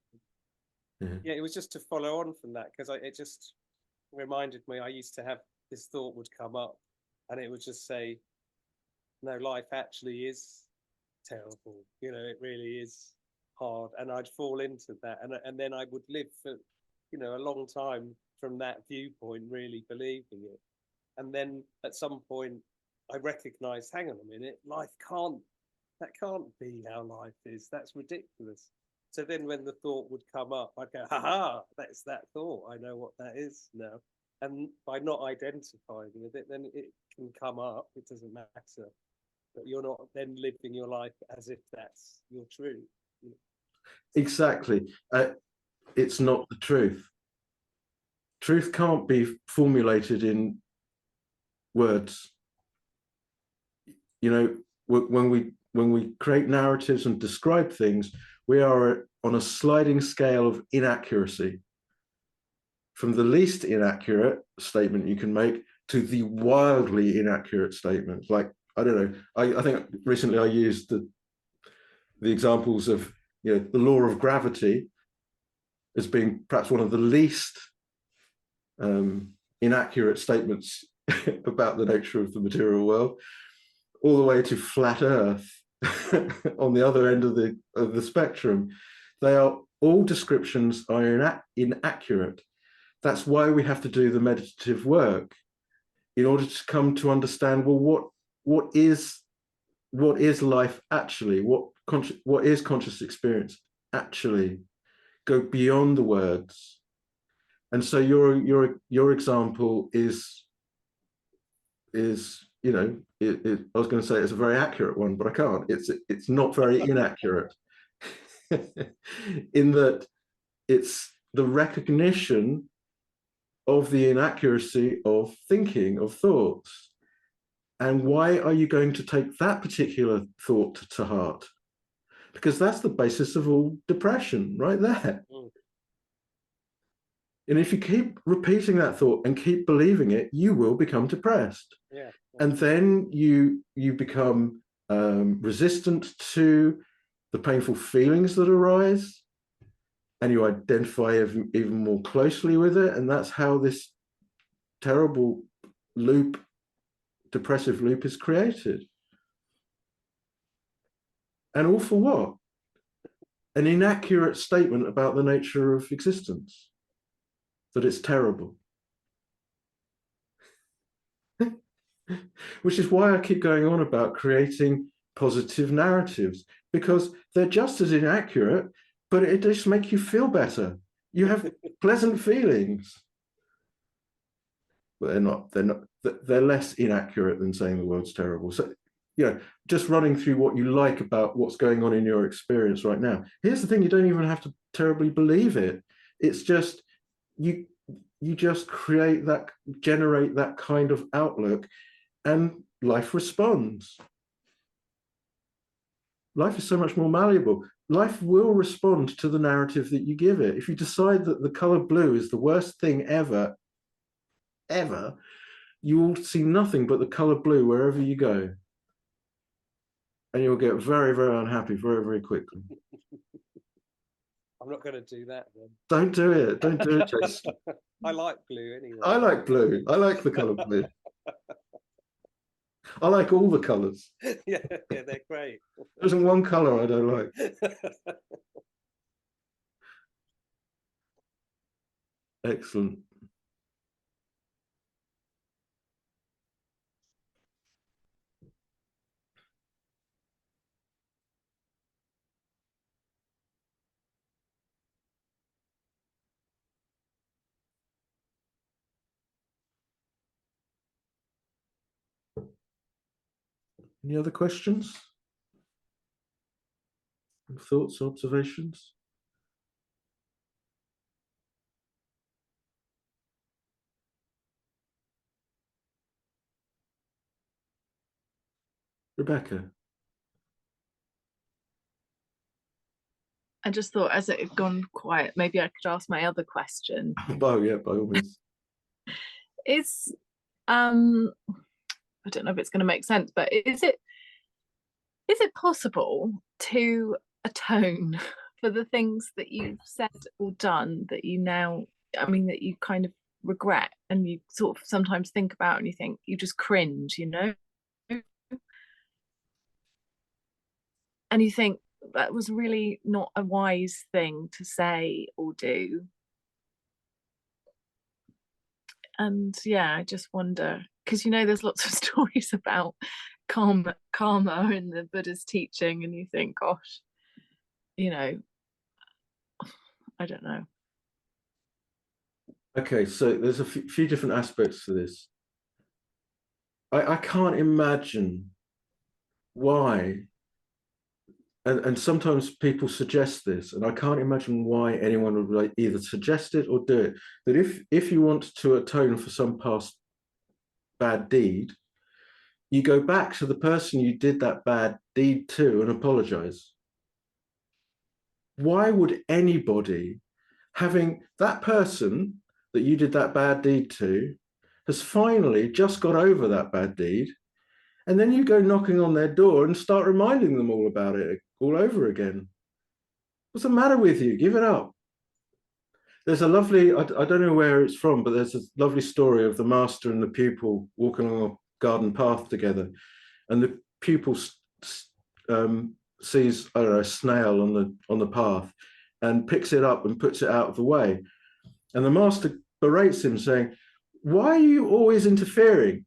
Yeah, it was just to follow on from that, because it just reminded me, I used to have this thought would come up and it would just say, no, life actually is terrible. It really is hard, and I'd fall into that, and then I would live for, you know, a long time from that viewpoint, really believing it. And then at some point I recognized, hang on a minute, that can't be how life is. That's ridiculous. So then when the thought would come up, I'd go, ha, that's that thought. I know what that is now. And by not identifying with it, then it can come up. It doesn't matter. But you're not then living your life as if that's your truth. You know? Exactly. It's not the truth. Truth can't be formulated in words. You know, when we create narratives and describe things, we are on a sliding scale of inaccuracy, from the least inaccurate statement you can make to the wildly inaccurate statement. Like, I don't know, I think recently I used the examples of, you know, the law of gravity as being perhaps one of the least inaccurate statements about the nature of the material world, all the way to flat Earth on the other end of the spectrum. They are all descriptions are inaccurate. That's why we have to do the meditative work, in order to come to understand, well, what is life actually? What is conscious experience actually? Go beyond the words. And so your example is you know, I was going to say it's a very accurate one, but I can't. It's not very inaccurate, in that it's the recognition of the inaccuracy of thinking, of thoughts. And why are you going to take that particular thought to heart? Because that's the basis of all depression, right there. Mm. And if you keep repeating that thought and keep believing it, you will become depressed. Yeah. And then you become resistant to the painful feelings that arise, and you identify even more closely with it. And that's how this terrible loop, depressive loop, is created. And all for what? An inaccurate statement about the nature of existence, that it's terrible. Which is why I keep going on about creating positive narratives, because they're just as inaccurate, but it just makes you feel better. You have pleasant feelings. But they're less inaccurate than saying the world's terrible. So, you know, just running through what you like about what's going on in your experience right now. Here's the thing, you don't even have to terribly believe it. It's just, you just generate that kind of outlook, and life responds. Life is so much more malleable. Life will respond to the narrative that you give it. If you decide that the color blue is the worst thing ever, you will see nothing but the color blue wherever you go. And you'll get very, very unhappy very, very quickly. I'm not going to do that then. Don't do it. Don't do it, Jason. I like blue anyway. I like blue. I like the color blue. I like all the colors. Yeah, they're great. There isn't one color I don't like. Excellent. Any other questions? Thoughts, observations? Rebecca? I just thought, as it had gone quiet, maybe I could ask my other question. Oh yeah, by all means. Is I don't know if it's going to make sense, but is it possible to atone for the things that you've said or done that you now, that you kind of regret, and you sort of sometimes think about and you think, you just cringe, you know? And you think, that was really not a wise thing to say or do. And yeah, I just wonder, because there's lots of stories about karma in the Buddha's teaching, and you think, gosh, I don't know. Okay, so there's a few different aspects to this. I can't imagine why, and sometimes people suggest this, and I can't imagine why anyone would like either suggest it or do it, that if you want to atone for some past bad deed, you go back to the person you did that bad deed to and apologize. Why would anybody, having that person that you did that bad deed to has finally just got over that bad deed, and then you go knocking on their door and start reminding them all about it all over again? What's the matter with you? Give it up. There's a lovely, I don't know where it's from, but there's a lovely story of the master and the pupil walking along a garden path together, and the pupil sees, I don't know, a snail on the path and picks it up and puts it out of the way. And the master berates him, saying, "Why are you always interfering?"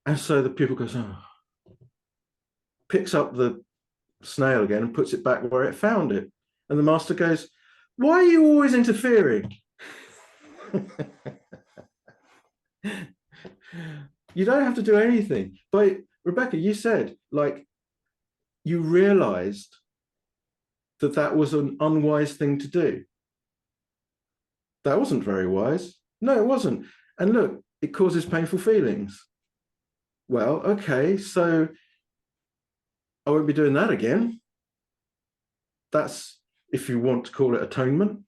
And so the pupil goes, oh, picks up the snail again and puts it back where it found it. And the master goes, "Why are you always interfering?" You don't have to do anything. But Rebecca, you said, like, you realized that that was an unwise thing to do. That wasn't very wise. No, it wasn't. And look, it causes painful feelings. Well, okay, so I won't be doing that again. That's, if you want to call it atonement,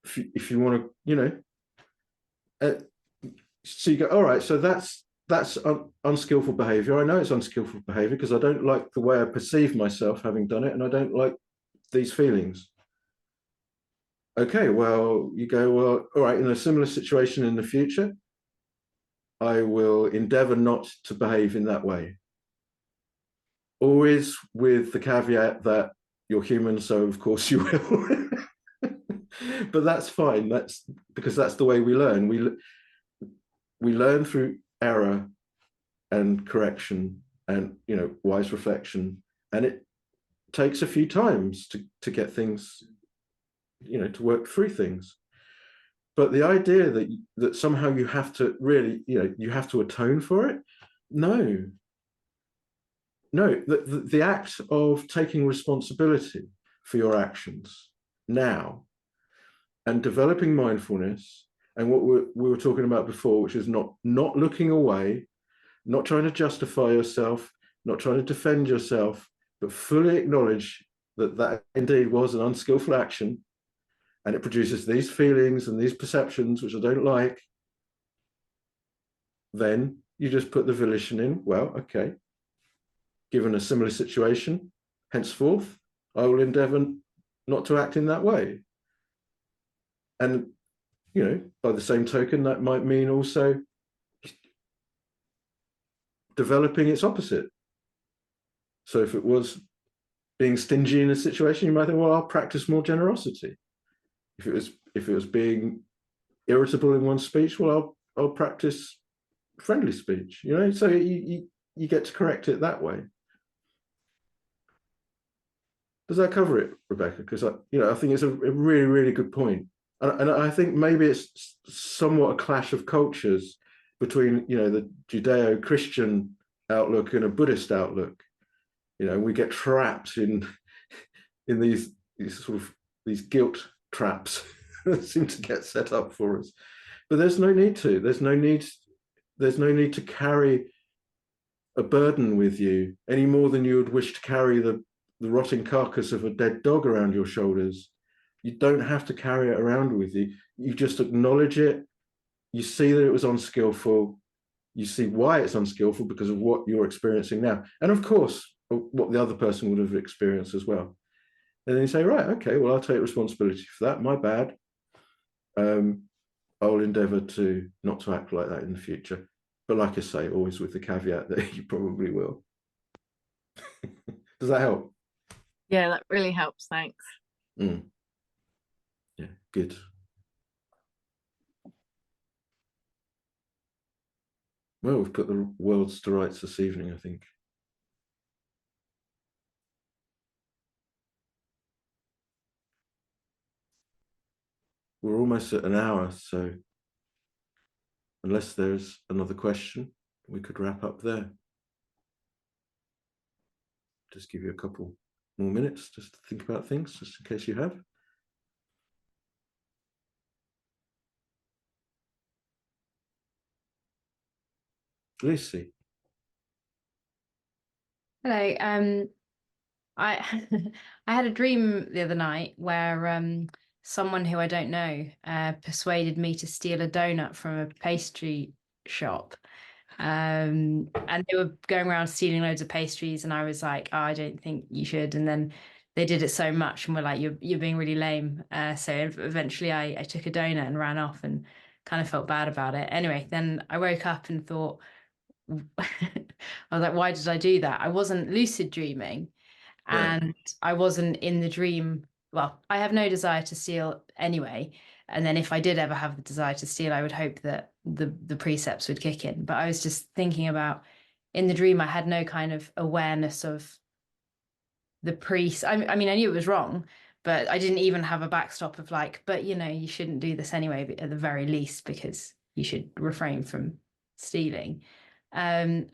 if you want to, so you go, all right, so that's unskillful behavior. I know it's unskillful behavior because I don't like the way I perceive myself having done it, and I don't like these feelings. Okay, well, you go, well, all right, in a similar situation in the future, I will endeavor not to behave in that way. Always with the caveat that you're human, so of course you will. But that's fine. That's because that's the way we learn. We learn through error and correction and wise reflection, and it takes a few times to get things, to work through things. But the idea that somehow you have to really, you have to atone for it, no. The act of taking responsibility for your actions now and developing mindfulness, and what we were talking about before, which is not looking away, not trying to justify yourself, not trying to defend yourself, but fully acknowledge that indeed was an unskillful action, and it produces these feelings and these perceptions which I don't like. Then you just put the volition in. Well, okay, given a similar situation, henceforth, I will endeavor not to act in that way. And, by the same token, that might mean also developing its opposite. So if it was being stingy in a situation, you might think, well, I'll practice more generosity. If it was being irritable in one's speech, well, I'll practice friendly speech, so you get to correct it that way. Does that cover it, Rebecca? Because I think it's a really, really good point. And I think maybe it's somewhat a clash of cultures between, the Judeo-Christian outlook and a Buddhist outlook. We get trapped in these sort of these guilt traps that seem to get set up for us. But there's no need to. There's no need to carry a burden with you any more than you would wish to carry the rotting carcass of a dead dog around your shoulders. You don't have to carry it around with you. You just acknowledge it. You see that it was unskillful. You see why it's unskillful because of what you're experiencing now. And of course, what the other person would have experienced as well. And then you say, right, okay, well, I'll take responsibility for that. My bad. I will endeavor to not to act like that in the future. But like I say, always with the caveat that you probably will. Does that help? Yeah, that really helps. Thanks. Yeah, good. Well, we've put the worlds to rights this evening, I think. We're almost at an hour, so unless there's another question, we could wrap up there. Just give you a couple more minutes just to think about things, just in case you have. Lucy. Hello. I I had a dream the other night where someone who I don't know persuaded me to steal a donut from a pastry shop. And they were going around stealing loads of pastries, and I was like, oh, I don't think you should. And then they did it so much and were like, you're being really lame. So eventually I took a donut and ran off and kind of felt bad about it. Anyway, then I woke up and thought, I was like, why did I do that? I wasn't lucid dreaming, and I wasn't in the dream. Well, I have no desire to steal anyway. And then if I did ever have the desire to steal, I would hope that the precepts would kick in. But I was just thinking about, in the dream, I had no kind of awareness of the priest. I mean, I knew it was wrong, but I didn't even have a backstop of like, but you know, you shouldn't do this anyway, at the very least, because you should refrain from stealing. And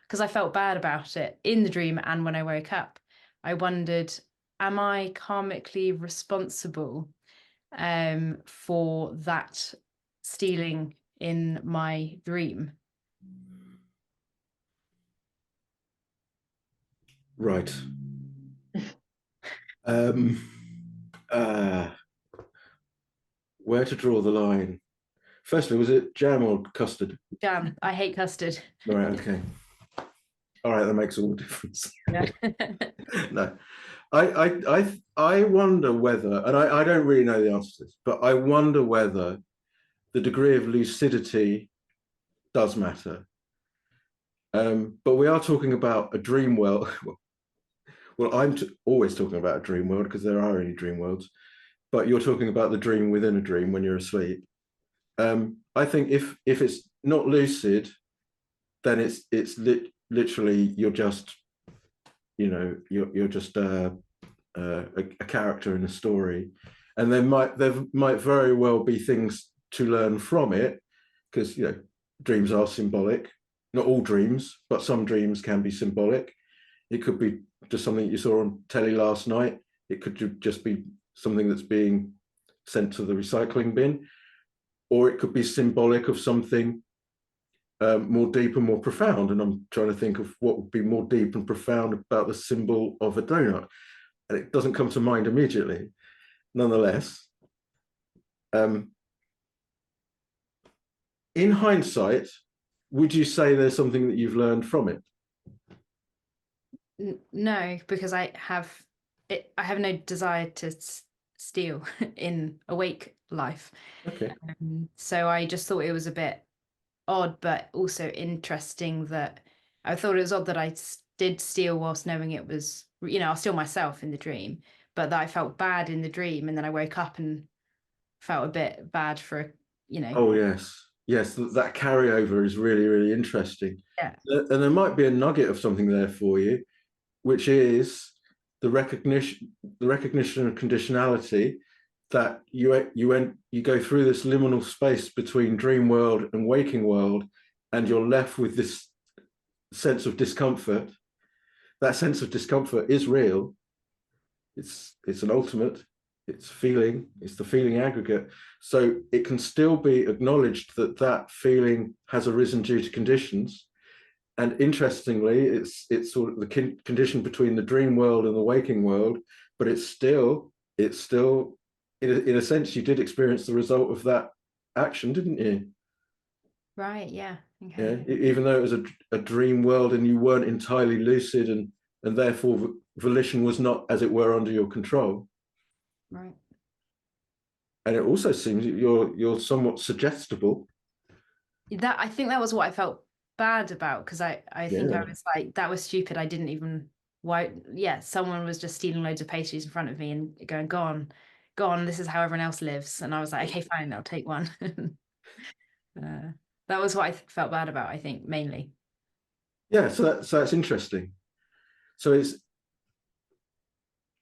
because I felt bad about it in the dream and when I woke up, I wondered, am I karmically responsible for that stealing in my dream? Right. Where to draw the line? Firstly, was it jam or custard? Jam. I hate custard. Right, okay. All right, that makes all the difference. Yeah. No. I wonder whether, and I don't really know the answer to this, but I wonder whether the degree of lucidity does matter. But we are talking about a dream world. Well, I'm always talking about a dream world because there are only dream worlds, but you're talking about the dream within a dream when you're asleep. I think if it's not lucid, then it's literally you're just, you know, you're just a character in a story, and there might very well be things to learn from it, because you know dreams are symbolic. Not all dreams, but some dreams can be symbolic. It could be just something you saw on telly last night. It could just be something that's being sent to the recycling bin, or it could be symbolic of something more deep and more profound. And I'm trying to think of what would be more deep and profound about the symbol of a donut. And it doesn't come to mind immediately. Nonetheless, in hindsight, would you say there's something that you've learned from it? No, because I have no desire to steal in awake life. Okay. So I just thought it was a bit odd, but also interesting that I thought it was odd that I did steal whilst knowing it was, you know, I'll steal myself in the dream, but that I felt bad in the dream, and then I woke up and felt a bit bad for, you know. Oh, yes. Yes, that carryover is really, really interesting. Yeah. And there might be a nugget of something there for you, which is the recognition of conditionality, that you go through this liminal space between dream world and waking world, and you're left with this sense of discomfort. That sense of discomfort is real. It's an ultimate. It's feeling. It's the feeling aggregate. So it can still be acknowledged that that feeling has arisen due to conditions. And interestingly, it's sort of the condition between the dream world and the waking world, but it's still in a sense, you did experience the result of that action, didn't you? Right. Yeah. Okay. Yeah. Even though it was a dream world and you weren't entirely lucid, and therefore volition was not, as it were, under your control. Right. And it also seems you're somewhat suggestible. That, I think that was what I felt bad about, because I think I was like, that was stupid. I didn't even why, yeah, someone was just stealing loads of pastries in front of me and going, go on, this is how everyone else lives. And I was like, okay, fine, I'll take one. That was what I felt bad about, I think, mainly. Yeah, so that's interesting. So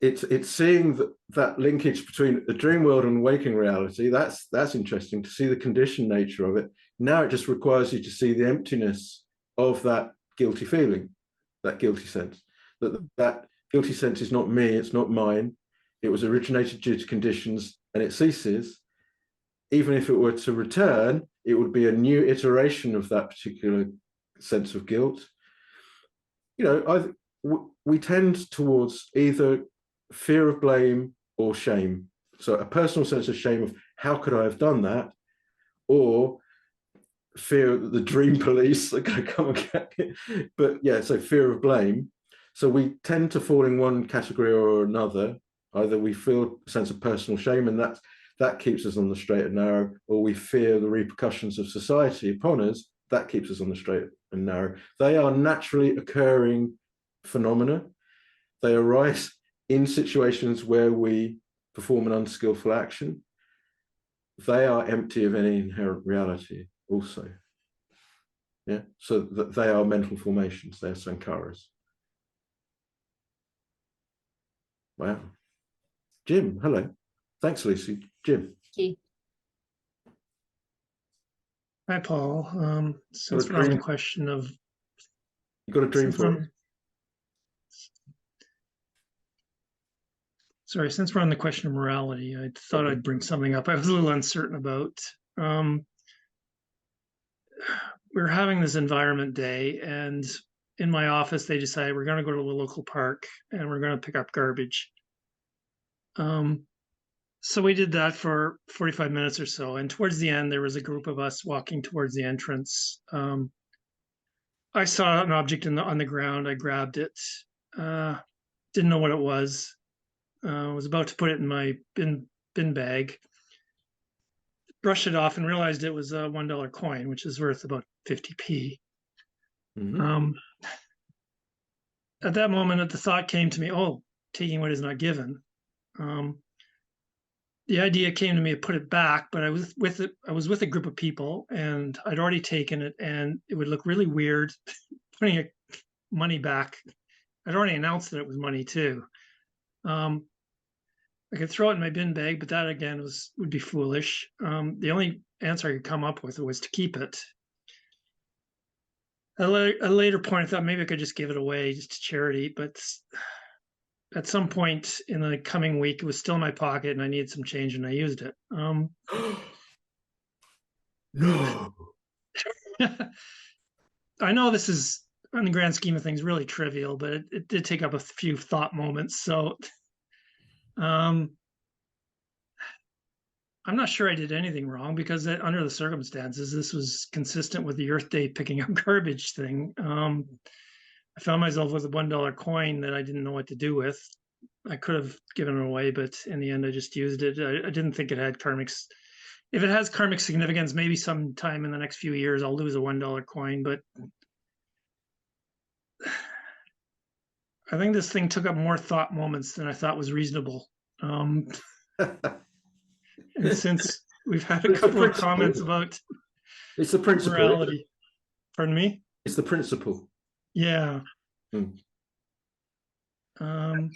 it's seeing that linkage between the dream world and waking reality. That's interesting to see the conditioned nature of it. Now it just requires you to see the emptiness of that guilty feeling, that guilty sense. That guilty sense is not me, it's not mine. It was originated due to conditions, and it ceases. Even if it were to return, it would be a new iteration of that particular sense of guilt. You know, we tend towards either fear of blame or shame. So a personal sense of shame of how could I have done that, or fear that the dream police are going to come and get me. But yeah, so fear of blame. So we tend to fall in one category or another. Either we feel a sense of personal shame, and that keeps us on the straight and narrow, or we fear the repercussions of society upon us. That keeps us on the straight and narrow. They are naturally occurring phenomena. They arise in situations where we perform an unskillful action. They are empty of any inherent reality also. Yeah, so that they are mental formations, they're sankharas. Wow. Jim, hello. Thanks, Lucy. Jim. Thank you. Hi, Paul. Since we're on the question of... You got a dream for us? Sorry, since we're on the question of morality, I thought I'd bring something up I was a little uncertain about. We were having this environment day, and in my office, they decided we're going to go to the local park and we're going to pick up garbage. So we did that for 45 minutes or so. And towards the end, there was a group of us walking towards the entrance. I saw an object on the ground. I grabbed it. Didn't know what it was. Was about to put it in my bin bag. Brushed it off and realized it was a $1 coin, which is worth about 50p. Mm-hmm. At that moment, the thought came to me, oh, taking what is not given. The idea came to me to put it back, but I was with a group of people, and I'd already taken it, and it would look really weird putting money back. I'd already announced that it was money too. I could throw it in my bin bag, but that again would be foolish. The only answer I could come up with was to keep it. At a later point, I thought maybe I could just give it away just to charity, but at some point in the coming week, it was still in my pocket and I needed some change and I used it. No. I know this is, in the grand scheme of things, really trivial, but it did take up a few thought moments. So I'm not sure I did anything wrong, because under the circumstances, this was consistent with the Earth Day picking up garbage thing. I found myself with a $1 coin that I didn't know what to do with. I could have given it away, but in the end, I just used it. I didn't think it had karmic. If it has karmic significance, maybe sometime in the next few years, I'll lose a $1 coin. But I think this thing took up more thought moments than I thought was reasonable. And since we've had a couple of comments about it's the principle. Morality. Pardon me? It's the principle. Yeah. As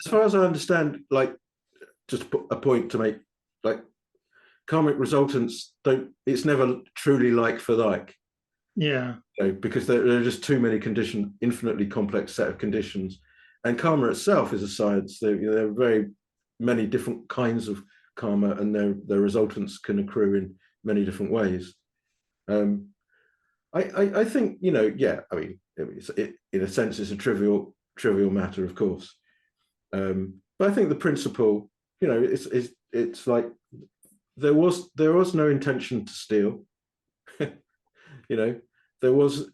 far as I understand, like, just a point to make, like, karmic resultants it's never truly like for like. Yeah. You know, because there are just too many conditions, infinitely complex set of conditions. And karma itself is a science. There are very many different kinds of karma, and their resultants can accrue in many different ways. I think, yeah, I mean, in a sense, it's a trivial matter, of course. But I think the principle, it's like there was no intention to steal. There was,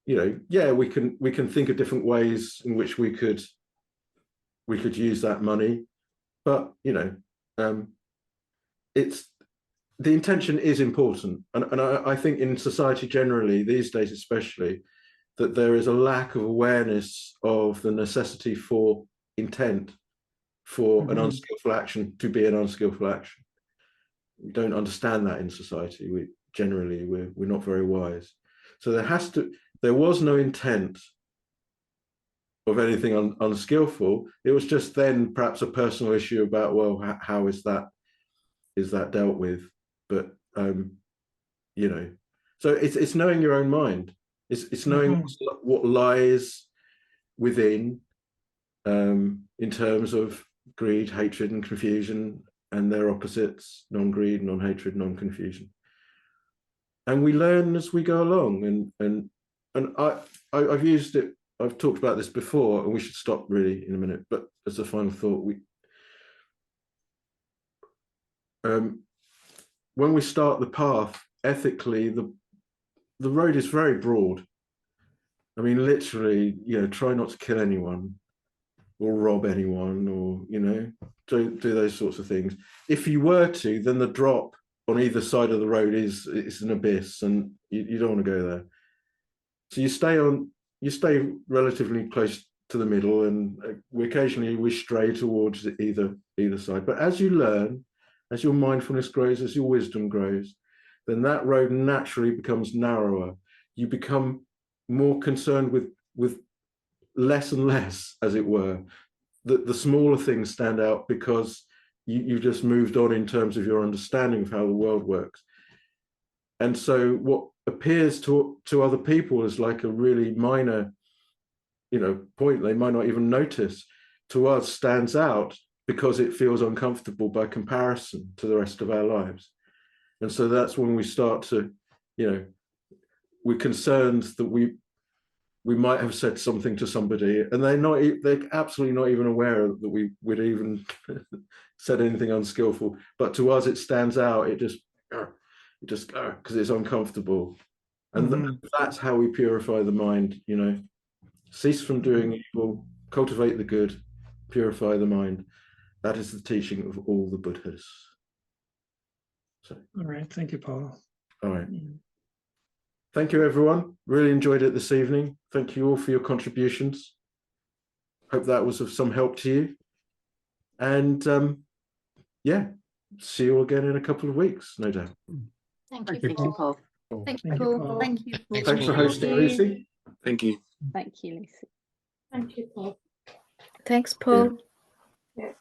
yeah, we can think of different ways in which we could use that money, but it's the intention is important, and I think in society generally these days especially, that there is a lack of awareness of the necessity for intent for an unskillful action to be an unskillful action. We don't understand that in society. We're not very wise. So there was no intent of anything unskillful. It was just then perhaps a personal issue about, well, how is that dealt with? But you know, so it's knowing your own mind. It's knowing what lies within, in terms of greed, hatred, and confusion, and their opposites: non-greed, non-hatred, non-confusion. And we learn as we go along. And I've used it. I've talked about this before, and we should stop really in a minute. But as a final thought, when we start the path ethically, the road is very broad. I mean, literally, try not to kill anyone or rob anyone, or do those sorts of things. If you were to, then the drop on either side of the road is an abyss, and you don't want to go there. So you stay relatively close to the middle, and occasionally we stray towards either side. But as you learn, as your mindfulness grows, as your wisdom grows, then that road naturally becomes narrower. You become more concerned with less and less, as it were. The smaller things stand out because you've just moved on in terms of your understanding of how the world works. And so what appears to other people as like a really minor, point they might not even notice, to us stands out because it feels uncomfortable by comparison to the rest of our lives. And so that's when we start to, we're concerned that we might have said something to somebody, and they're absolutely not even aware that we would even said anything unskillful. But to us, it stands out. It just because it's uncomfortable. And that's how we purify the mind, cease from doing evil, cultivate the good, purify the mind. That is the teaching of all the Buddhas. So, all right. Thank you, Paul. All right. Thank you, everyone. Really enjoyed it this evening. Thank you all for your contributions. Hope that was of some help to you. And see you all again in a couple of weeks, no doubt. Thank you, Paul. Thank you, Paul. Thank you, Paul. Thanks for hosting, Lucy. Thank you. Thank you, Lucy. Thank you, Paul. Thanks, Paul. Yeah.